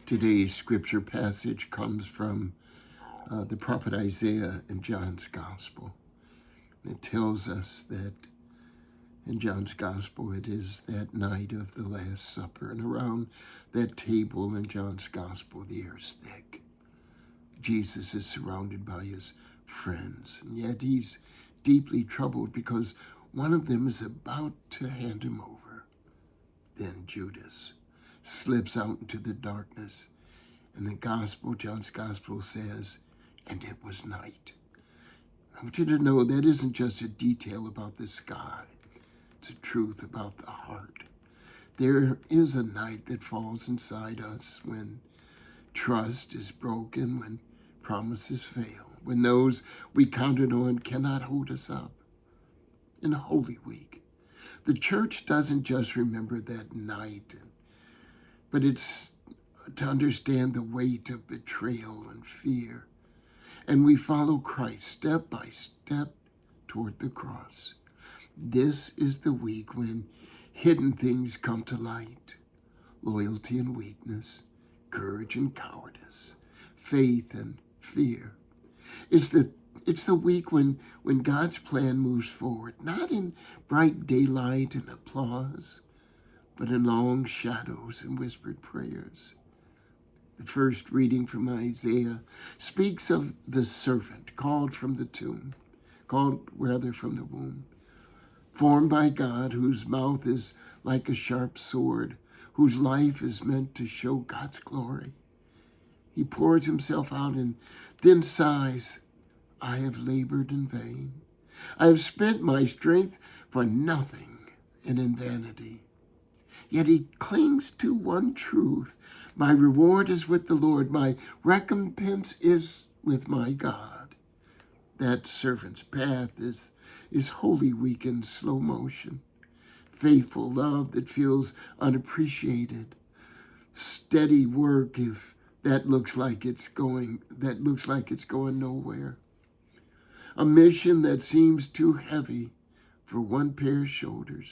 Today's scripture passage comes from the prophet Isaiah in John's Gospel. It tells us that in John's Gospel it is that night of the Last Supper, and around that table in John's Gospel the air is thick. Jesus is surrounded by his friends, and yet he's deeply troubled because one of them is about to hand him over. Then Judas slips out into the darkness, and the gospel, John's Gospel says, and it was night. I want you to know that isn't just a detail about the sky. It's a truth about the heart. There is a night that falls inside us when trust is broken, when promises fail, when those we counted on cannot hold us up. In Holy Week, the church doesn't just remember that night, but it's to understand the weight of betrayal and fear. And we follow Christ step by step toward the cross. This is the week when hidden things come to light: loyalty and weakness, courage and cowardice, faith and fear. It's the week when God's plan moves forward, not in bright daylight and applause, but in long shadows and whispered prayers. The first reading from Isaiah speaks of the servant called from the womb, formed by God, whose mouth is like a sharp sword, whose life is meant to show God's glory. He pours himself out and then sighs, I have labored in vain. I have spent my strength for nothing and in vanity. Yet he clings to one truth: my reward is with the Lord, my recompense is with my God. That servant's path is Holy Week in slow motion. Faithful love that feels unappreciated. Steady work if that looks like it's going nowhere. A mission that seems too heavy for one pair of shoulders.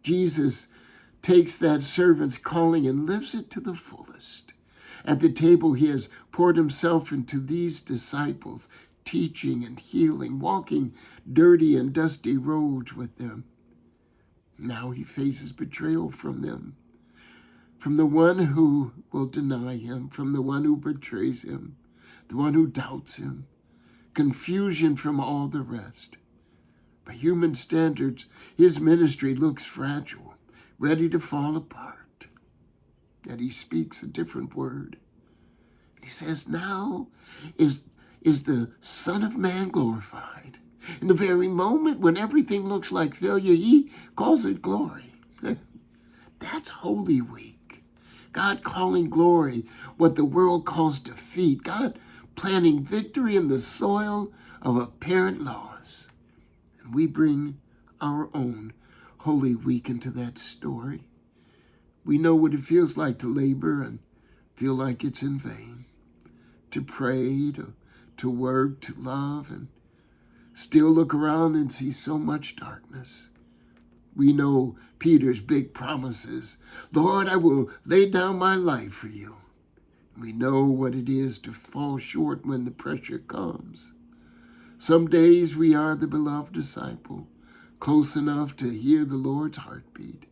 Jesus takes that servant's calling and lives it to the fullest. At the table, he has poured himself into these disciples, teaching and healing, walking dirty and dusty roads with them. Now he faces betrayal from them, from the one who will deny him, from the one who betrays him, the one who doubts him, confusion from all the rest. By human standards, his ministry looks fragile, ready to fall apart. Yet he speaks a different word. He says, now is the Son of Man glorified. In the very moment when everything looks like failure, he calls it glory. That's Holy Week. God calling glory what the world calls defeat. God planting victory in the soil of apparent loss. And we bring our own Holy Week into that story. We know what it feels like to labor and feel like it's in vain, to pray, to work, to love, and still look around and see so much darkness. We know Peter's big promises. Lord, I will lay down my life for you. We know what it is to fall short when the pressure comes. Some days we are the beloved disciple, close enough to hear the Lord's heartbeat.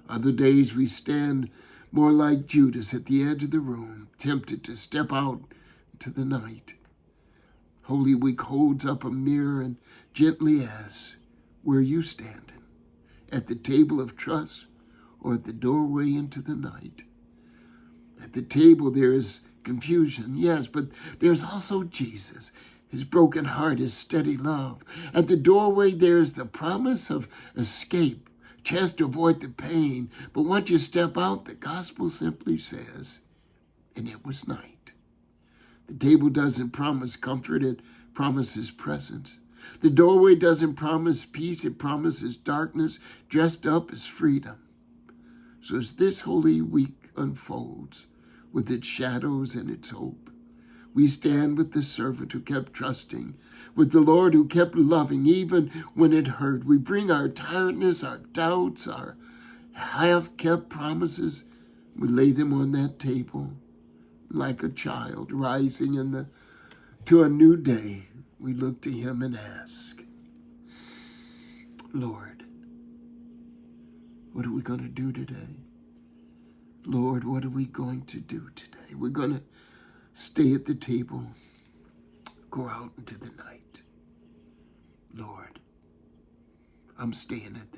Other days we stand more like Judas at the edge of the room, tempted to step out into the night. Holy Week holds up a mirror and gently asks, where are you standing? At the table of trust or at the doorway into the night? At the table there is confusion, yes, but there's also Jesus, his broken heart, his steady love. At the doorway there's the promise of escape, chance to avoid the pain. But once you step out, the gospel simply says, and it was night. The table doesn't promise comfort, it promises presence. The doorway doesn't promise peace, it promises darkness dressed up as freedom. So as this Holy Week unfolds, with its shadows and its hope, we stand with the servant who kept trusting, with the Lord who kept loving even when it hurt. We bring our tiredness, our doubts, our half-kept promises, We lay them on that table like a child rising to a new day. We look to him and ask, Lord, what are we going to do today? Lord, what are we going to do today? We're going to stay at the table, go out into the night. Lord, I'm staying at